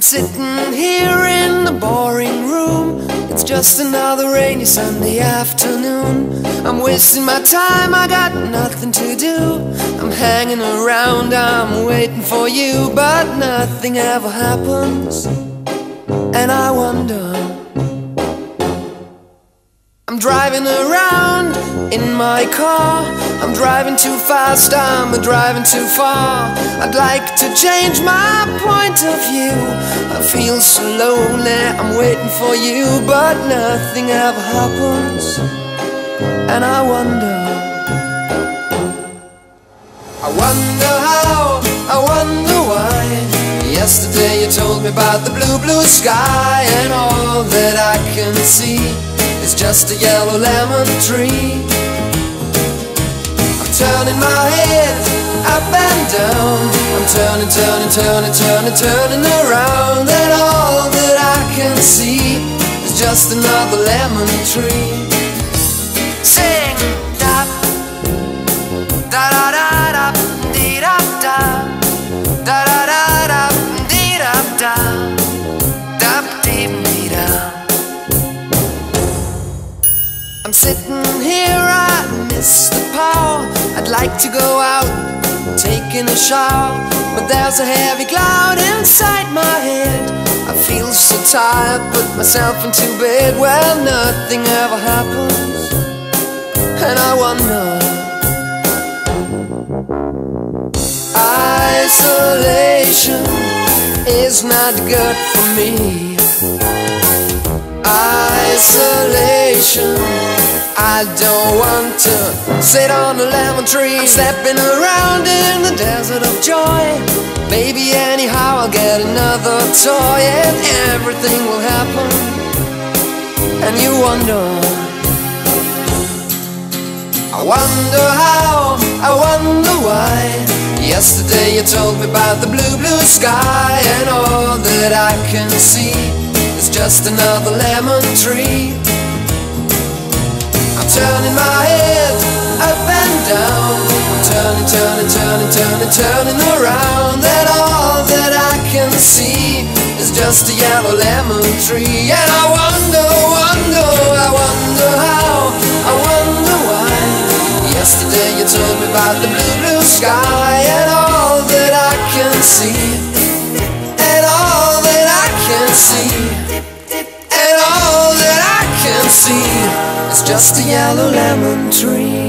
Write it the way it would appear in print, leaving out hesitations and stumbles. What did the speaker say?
sitting here in the boring room. It's just another rainy Sunday afternoon. I'm wasting my time, I got nothing to do. I'm hanging around, I'm waiting for you, but nothing ever happens. And I wonder, I'm driving around in my car. I'm driving too fast, I'm driving too far. I'd like to change my point of view. I feel so lonely, I'm waiting for you, but nothing ever happens. And I wonder how, I wonder why. Yesterday you told me about the blue, blue sky, and all that I can see is just a yellow lemon tree. I'm turning my head up and down. I'm turning, turning, turning, turning, turning around, and all that I can see is just another lemon tree. Sing da da da da da dee da da da da da da dee da da da dee dee da. I'm sitting here, I miss the power. I'd like to go out, taking a shower, but there's a heavy cloud inside my head. I feel so tired, put myself into bed. Well, nothing ever happens, and I wonder. Isolation is not good for me. Isolation, I don't want to sit on a lemon tree. I'm stepping around in the desert of joy. Maybe anyhow I'll get another toy, and everything will happen. And you wonder, I wonder how, I wonder why. Yesterday you told me about the blue, blue sky, and all that I can see is just another lemon tree. I'm turning my head up and down. I'm turning, turning, turning, turning, turning around, and all that I can see is just a yellow lemon tree. And I wonder, wonder, I wonder how, I wonder why. Yesterday you told me about the blue, blue sky, and all that I can see, and all that I can see, and all that I can see is just a yellow lemon tree.